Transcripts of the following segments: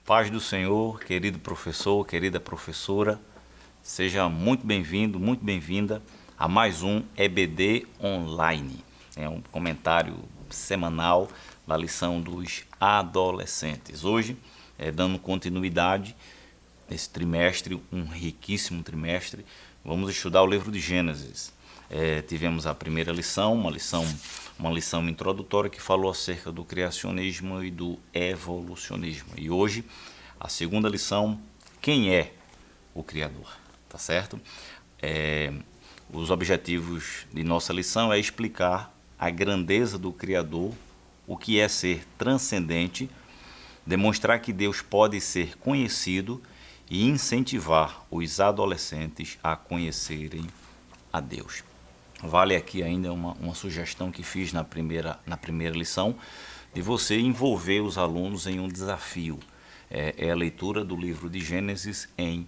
Paz do Senhor, querido professor, querida professora, seja muito bem-vindo, muito bem-vinda a mais um EBD Online. É um comentário semanal da lição dos adolescentes. Hoje, dando continuidade nesse trimestre, um riquíssimo trimestre, vamos estudar o livro de Gênesis. Tivemos a primeira lição, uma lição introdutória que falou acerca do criacionismo e do evolucionismo. E hoje, a segunda lição, quem é o Criador? Tá certo? Os objetivos de nossa lição é explicar a grandeza do Criador, o que é ser transcendente, demonstrar que Deus pode ser conhecido e incentivar os adolescentes a conhecerem a Deus. Vale aqui ainda uma sugestão que fiz na primeira lição, de você envolver os alunos em um desafio. É a leitura do livro de Gênesis em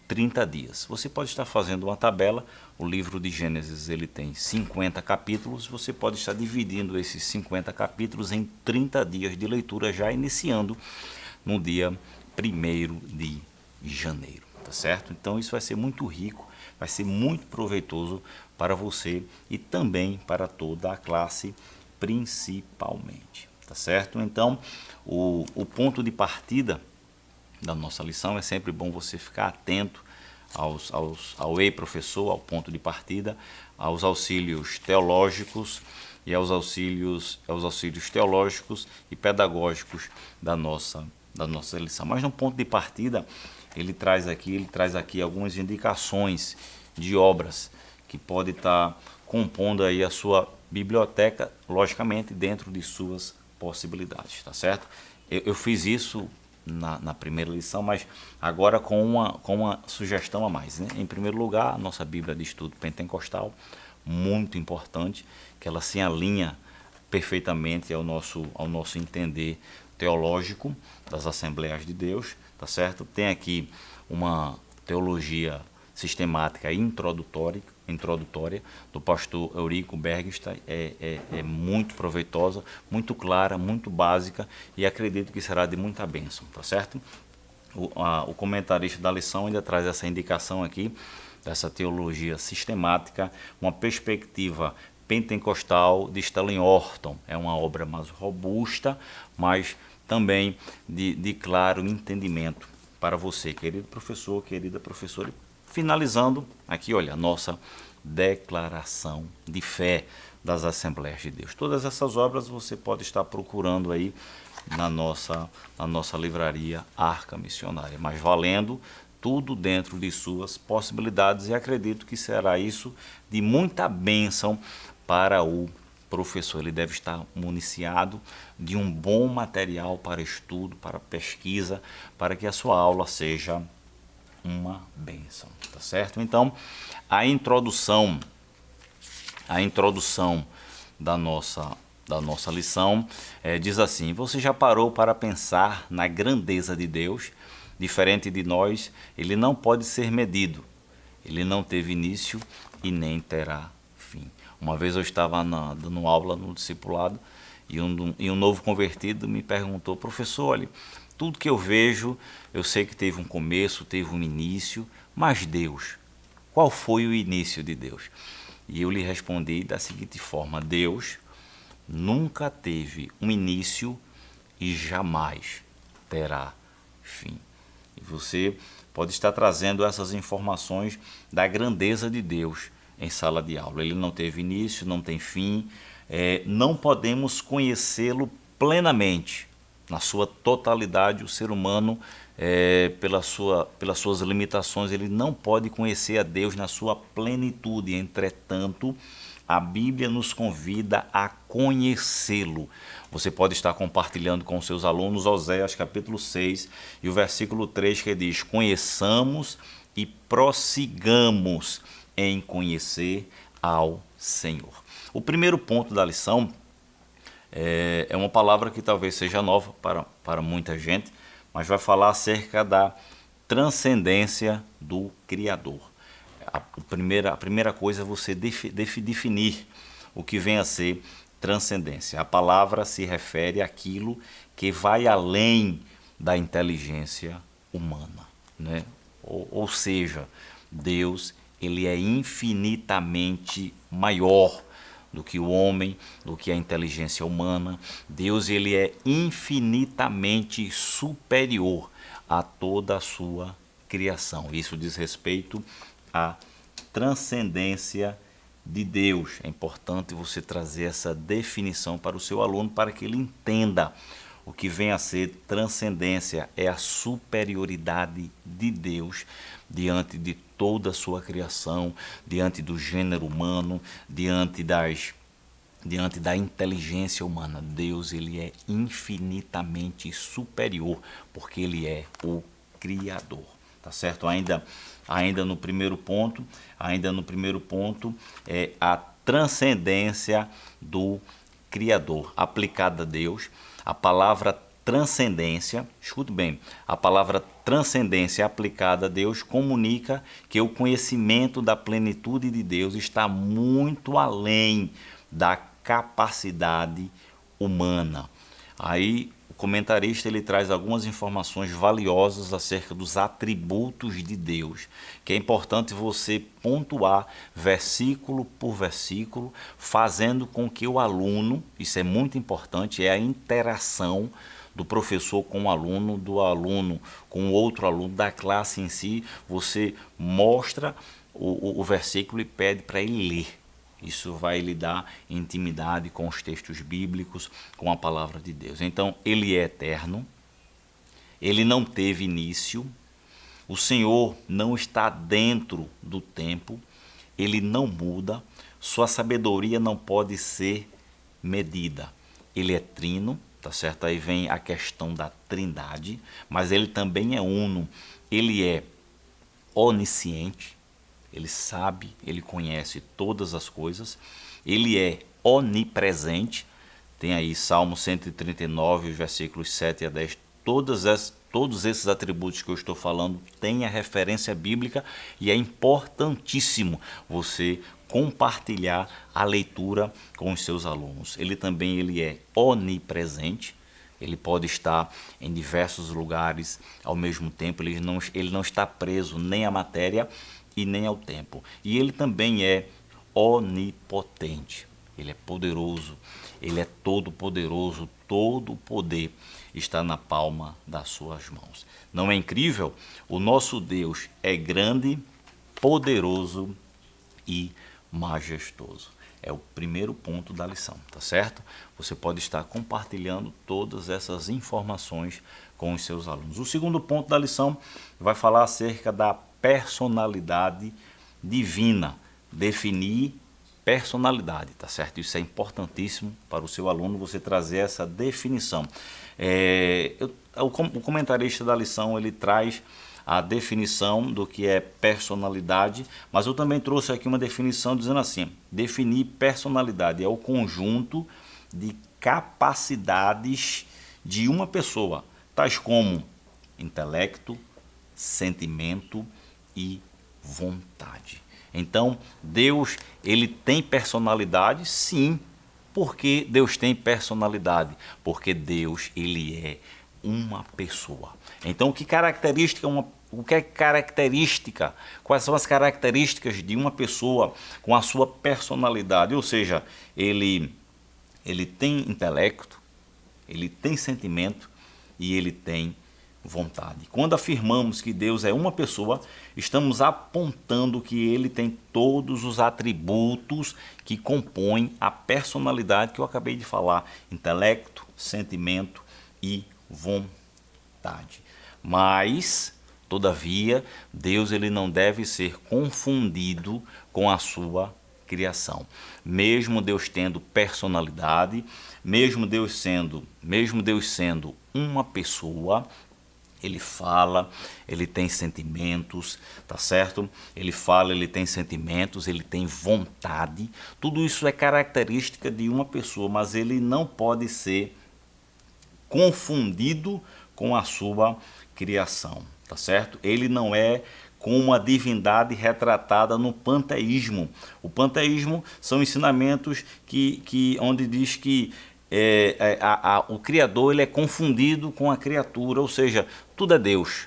30 dias. Você pode estar fazendo uma tabela, o livro de Gênesis ele tem 50 capítulos, você pode estar dividindo esses 50 capítulos em 30 dias de leitura, já iniciando no dia 1º de janeiro, tá certo? Então isso vai ser muito rico, vai ser muito proveitoso para você e também para toda a classe, principalmente, tá certo? Então, o ponto de partida da nossa lição é sempre bom você ficar atento ao Ei Professor, ao ponto de partida, aos auxílios teológicos e aos auxílios teológicos e pedagógicos da nossa lição. Mas no ponto de partida, ele traz aqui algumas indicações de obras que pode estar compondo aí a sua biblioteca, logicamente dentro de suas possibilidades, tá certo? Eu fiz isso na primeira lição, mas agora com uma sugestão a mais, né? Em primeiro lugar, a nossa Bíblia de Estudo Pentecostal, muito importante, que ela se alinha perfeitamente ao nosso entender teológico das Assembleias de Deus, tá certo? Tem aqui uma teologia sistemática introdutória do pastor Eurico Bergstein, é muito proveitosa, muito clara, muito básica e acredito que será de muita bênção, tá certo? O comentarista da lição ainda traz essa indicação aqui, dessa teologia sistemática, uma perspectiva pentecostal de Stellan Orton. É uma obra mais robusta, mas também de claro entendimento para você, querido professor, querida professora. Finalizando aqui, olha, a nossa declaração de fé das Assembleias de Deus. Todas essas obras você pode estar procurando aí na nossa livraria Arca Missionária, mas valendo tudo dentro de suas possibilidades e acredito que será isso de muita bênção para o professor. Ele deve estar municiado de um bom material para estudo, para pesquisa, para que a sua aula seja uma bênção, tá certo? Então, a introdução da nossa lição diz assim: você já parou para pensar na grandeza de Deus? Diferente de nós, ele não pode ser medido, ele não teve início e nem terá fim. Uma vez eu estava dando aula no discipulado e um novo convertido me perguntou: professor, olha, tudo que eu vejo, eu sei que teve um começo, teve um início, mas Deus, qual foi o início de Deus? E eu lhe respondi da seguinte forma: Deus nunca teve um início e jamais terá fim. E você pode estar trazendo essas informações da grandeza de Deus em sala de aula. Ele não teve início, não tem fim, não podemos conhecê-lo plenamente. Na sua totalidade, o ser humano, pelas suas limitações, ele não pode conhecer a Deus na sua plenitude. Entretanto, a Bíblia nos convida a conhecê-lo. Você pode estar compartilhando com seus alunos Oséias capítulo 6 e o versículo 3 que diz: conheçamos e prossigamos em conhecer ao Senhor. O primeiro ponto da lição é uma palavra que talvez seja nova para muita gente, mas vai falar acerca da transcendência do Criador. A primeira coisa é você definir o que vem a ser transcendência. A palavra se refere àquilo que vai além da inteligência humana, né? Ou seja, Deus, ele é infinitamente maior do que o homem, do que a inteligência humana. Deus, ele é infinitamente superior a toda a sua criação. Isso diz respeito à transcendência de Deus. É importante você trazer essa definição para o seu aluno, para que ele entenda o que vem a ser transcendência. É a superioridade de Deus diante de toda a sua criação, diante do gênero humano, diante da inteligência humana. Deus, ele é infinitamente superior, porque ele é o Criador, tá certo? Ainda no primeiro ponto é a transcendência do Criador aplicada a Deus. A palavra transcendência, escute bem, a palavra transcendência aplicada a Deus comunica que o conhecimento da plenitude de Deus está muito além da capacidade humana. Aí o comentarista, ele traz algumas informações valiosas acerca dos atributos de Deus, que é importante você pontuar versículo por versículo, fazendo com que o aluno, isso é muito importante, é a interação do professor com o aluno, do aluno com o outro aluno, da classe em si. Você mostra o versículo e pede para ele ler. Isso vai lhe dar intimidade com os textos bíblicos, com a palavra de Deus. Então, ele é eterno, ele não teve início, o Senhor não está dentro do tempo, ele não muda, sua sabedoria não pode ser medida. Ele é trino, tá certo? Aí vem a questão da trindade, mas ele também é uno, ele é onisciente. Ele sabe, ele conhece todas as coisas, ele é onipresente. Tem aí Salmo 139, versículos 7 a 10. Todos esses atributos que eu estou falando têm a referência bíblica, e é importantíssimo você compartilhar a leitura com os seus alunos. Ele é onipresente. Ele pode estar em diversos lugares ao mesmo tempo, ele não está preso nem à matéria e nem ao tempo. E ele também é onipotente. Ele é poderoso, ele é todo poderoso, todo o poder está na palma das suas mãos. Não é incrível? O nosso Deus é grande, poderoso e majestoso. É o primeiro ponto da lição, tá certo? Você pode estar compartilhando todas essas informações com os seus alunos. O segundo ponto da lição vai falar acerca da personalidade divina. Definir personalidade, tá certo? Isso é importantíssimo para o seu aluno, você trazer essa definição. O comentarista da lição, ele traz a definição do que é personalidade, mas eu também trouxe aqui uma definição dizendo assim: definir personalidade é o conjunto de capacidades de uma pessoa, tais como intelecto, sentimento e vontade. Então, Deus, ele tem personalidade? Sim. Por que Deus tem personalidade? Porque Deus, ele é uma pessoa. Então, quais são as características de uma pessoa com a sua personalidade? Ou seja, ele tem intelecto, ele tem sentimento e ele tem vontade. Quando afirmamos que Deus é uma pessoa, estamos apontando que ele tem todos os atributos que compõem a personalidade que eu acabei de falar: intelecto, sentimento e vontade. Mas, todavia, Deus, ele não deve ser confundido com a sua criação. Mesmo Deus tendo personalidade, mesmo Deus sendo uma pessoa, ele fala, ele tem sentimentos, tá certo? Ele fala, ele tem sentimentos, ele tem vontade. Tudo isso é característica de uma pessoa, mas ele não pode ser confundido com a sua criação, tá certo? Ele não é como a divindade retratada no panteísmo. O panteísmo são ensinamentos onde diz que o Criador ele é confundido com a criatura, ou seja, tudo é Deus,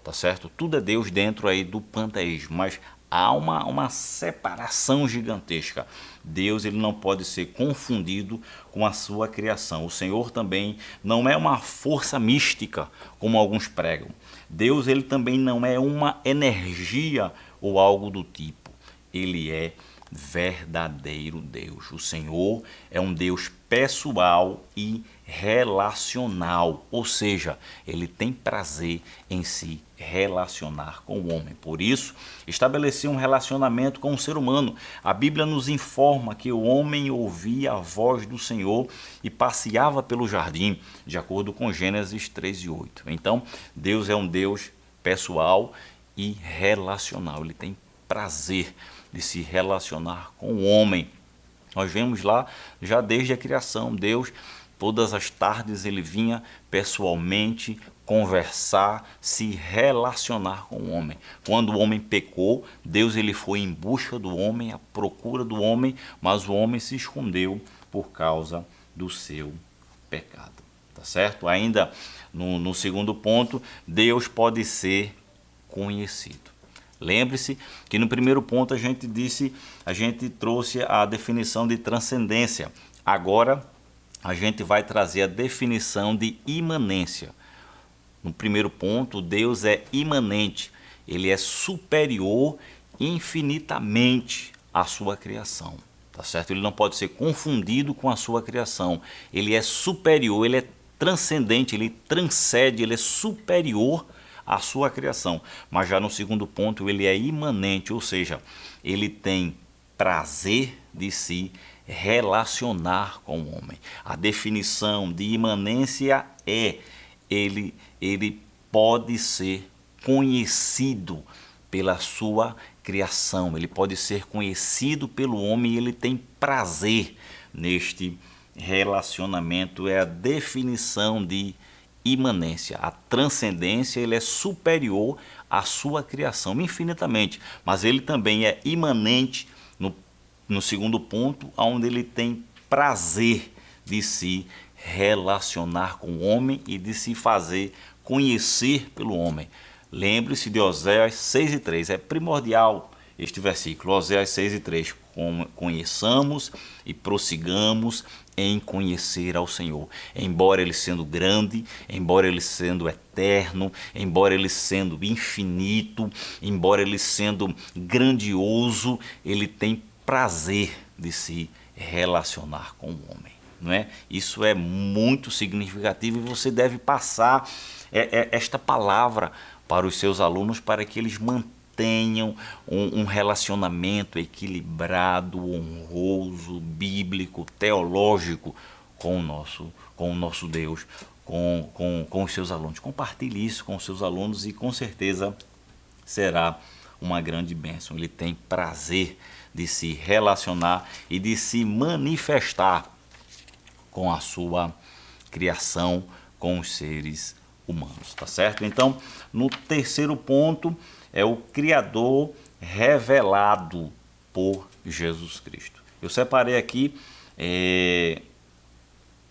tá certo? Tudo é Deus dentro aí do panteísmo, mas há uma separação gigantesca. Deus ele não pode ser confundido com a sua criação. O Senhor também não é uma força mística, como alguns pregam. Deus ele também não é uma energia ou algo do tipo. Ele é verdadeiro Deus. O Senhor é um Deus pessoal e relacional, ou seja, ele tem prazer em se relacionar com o homem. Por isso, estabeleceu um relacionamento com o ser humano. A Bíblia nos informa que o homem ouvia a voz do Senhor e passeava pelo jardim, de acordo com Gênesis 3:8. Então, Deus é um Deus pessoal e relacional. Ele tem prazer de se relacionar com o homem. Nós vemos lá, já desde a criação, Deus, todas as tardes ele vinha pessoalmente conversar, se relacionar com o homem. Quando o homem pecou, Deus ele foi em busca do homem, à procura do homem, mas o homem se escondeu por causa do seu pecado. Tá certo? Ainda no segundo ponto, Deus pode ser conhecido. Lembre-se que no primeiro ponto a gente trouxe a definição de transcendência. Agora a gente vai trazer a definição de imanência. No primeiro ponto, Deus é imanente, ele é superior infinitamente à sua criação. Tá certo? Ele não pode ser confundido com a sua criação. Ele é superior, ele é transcendente, ele transcende, ele é superior a sua criação. Mas já no segundo ponto ele é imanente, ou seja, ele tem prazer de se relacionar com o homem. A definição de imanência é ele pode ser conhecido pela sua criação, ele pode ser conhecido pelo homem e ele tem prazer neste relacionamento. É a definição de imanência. A transcendência ele é superior à sua criação infinitamente, mas ele também é imanente no segundo ponto, onde ele tem prazer de se relacionar com o homem e de se fazer conhecer pelo homem. Lembre-se de Oséias 6:3, é primordial este versículo, Oséias 6:3, conheçamos e prossigamos em conhecer ao Senhor. Embora ele sendo grande, embora ele sendo eterno, embora ele sendo infinito, embora ele sendo grandioso, ele tem prazer de se relacionar com o homem. Não é? Isso é muito significativo e você deve passar esta palavra para os seus alunos para que eles mantenham um relacionamento equilibrado, honroso, bíblico, teológico com o nosso Deus, com os seus alunos. Compartilhe isso com os seus alunos e com certeza será uma grande bênção. Ele tem prazer de se relacionar e de se manifestar com a sua criação, com os seres humanos, tá certo? Então, no terceiro ponto é o Criador revelado por Jesus Cristo. Eu separei aqui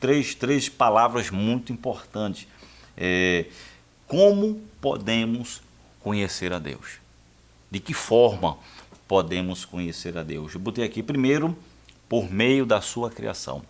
três palavras muito importantes. Como podemos conhecer a Deus? De que forma podemos conhecer a Deus? Eu botei aqui primeiro, por meio da sua criação.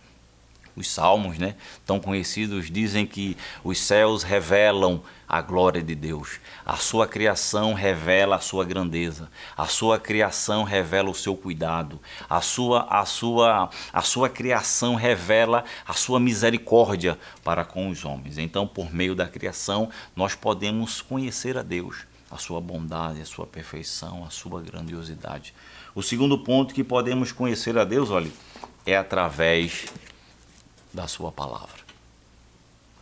Os salmos, né, tão conhecidos, dizem que os céus revelam a glória de Deus. A sua criação revela a sua grandeza. A sua criação revela o seu cuidado. A sua criação revela a sua misericórdia para com os homens. Então, por meio da criação, nós podemos conhecer a Deus, a sua bondade, a sua perfeição, a sua grandiosidade. O segundo ponto que podemos conhecer a Deus, olha, é através da sua palavra.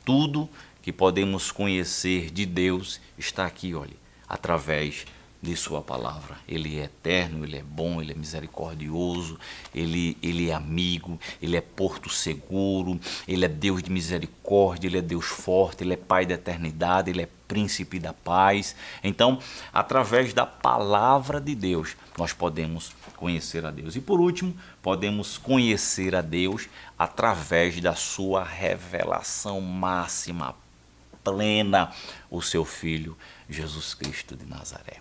Tudo que podemos conhecer de Deus está aqui, olha, através de sua palavra. Ele é eterno, ele é bom, ele é misericordioso, ele é amigo, ele é porto seguro, ele é Deus de misericórdia, ele é Deus forte, ele é Pai da eternidade, ele é príncipe da paz. Então, através da palavra de Deus, nós podemos conhecer a Deus. E por último, podemos conhecer a Deus através da sua revelação máxima, plena, o seu Filho, Jesus Cristo de Nazaré.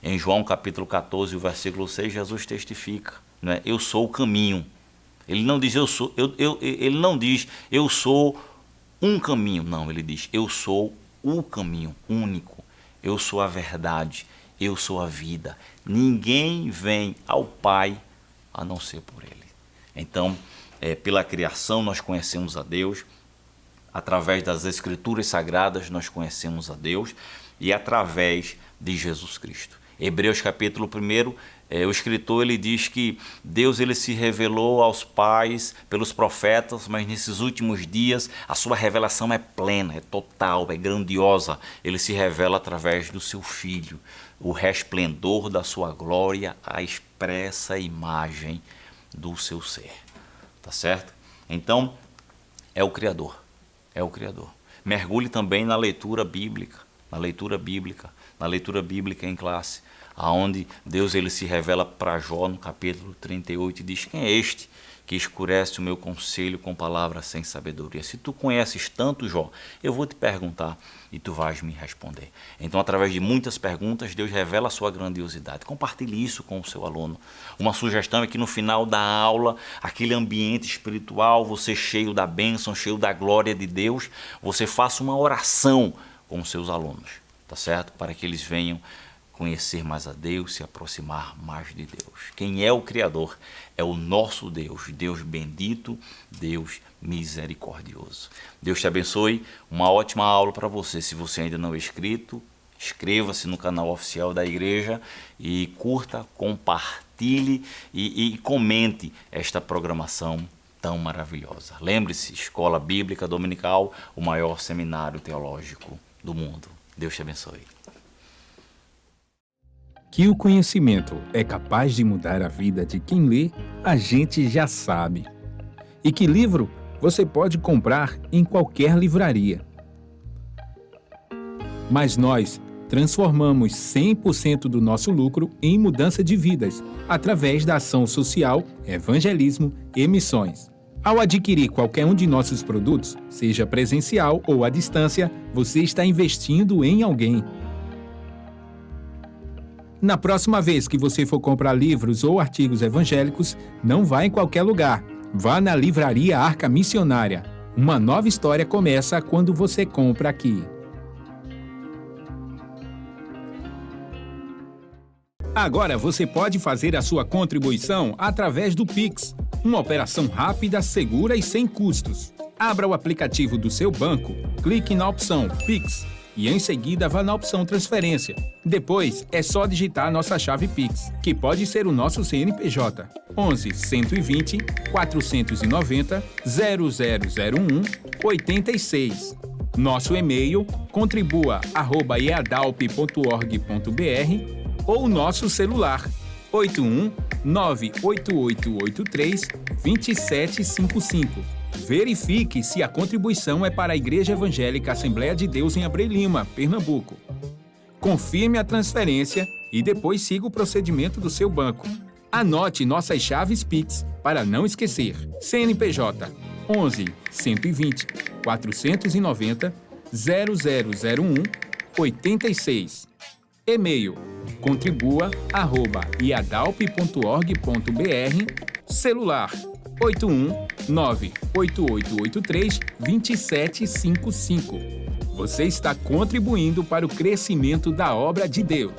Em João capítulo 14, o versículo 6, Jesus testifica, né? Eu sou o caminho. Ele não diz eu sou um caminho, não, ele diz eu sou o caminho único, eu sou a verdade, eu sou a vida. Ninguém vem ao Pai a não ser por ele. Então, pela criação nós conhecemos a Deus, através das Escrituras Sagradas nós conhecemos a Deus e através de Jesus Cristo. Hebreus capítulo 1, o escritor ele diz que Deus ele se revelou aos pais pelos profetas, mas nesses últimos dias a sua revelação é plena, é total, é grandiosa. Ele se revela através do seu Filho, o resplendor da sua glória, a expressa imagem do seu ser. Tá certo? Então, é o Criador. É o Criador. Mergulhe também na leitura bíblica em classe, aonde Deus ele se revela para Jó no capítulo 38 e diz: quem é este que escurece o meu conselho com palavras sem sabedoria? Se tu conheces tanto, Jó, eu vou te perguntar e tu vais me responder. Então, através de muitas perguntas, Deus revela a sua grandiosidade. Compartilhe isso com o seu aluno. Uma sugestão é que no final da aula, aquele ambiente espiritual, você cheio da bênção, cheio da glória de Deus, você faça uma oração com os seus alunos, tá certo? Para que eles venham conhecer mais a Deus, se aproximar mais de Deus. Quem é o Criador é o nosso Deus, Deus bendito, Deus misericordioso. Deus te abençoe, uma ótima aula para você. Se você ainda não é inscrito, inscreva-se no canal oficial da igreja e curta, compartilhe e comente esta programação tão maravilhosa. Lembre-se, Escola Bíblica Dominical, o maior seminário teológico do mundo. Deus te abençoe. Que o conhecimento é capaz de mudar a vida de quem lê, a gente já sabe. E que livro você pode comprar em qualquer livraria. Mas nós transformamos 100% do nosso lucro em mudança de vidas, através da ação social, evangelismo e missões. Ao adquirir qualquer um de nossos produtos, seja presencial ou à distância, você está investindo em alguém. Na próxima vez que você for comprar livros ou artigos evangélicos, não vá em qualquer lugar. Vá na Livraria Arca Missionária. Uma nova história começa quando você compra aqui. Agora você pode fazer a sua contribuição através do Pix. Uma operação rápida, segura e sem custos. Abra o aplicativo do seu banco, clique na opção Pix e em seguida vá na opção Transferência. Depois é só digitar nossa chave Pix, que pode ser o nosso CNPJ 11 120 490 0001 86. Nosso e-mail contribua@eadalp.org.br ou nosso celular 81 98883 2755. Verifique se a contribuição é para a Igreja Evangélica Assembleia de Deus em Abreu Lima, Pernambuco. Confirme a transferência e depois siga o procedimento do seu banco. Anote nossas chaves Pix para não esquecer. CNPJ 11 120 490 0001 86. E-mail contribua@iadalp.org.br. Celular 81 98883 2755. Você está contribuindo para o crescimento da obra de Deus.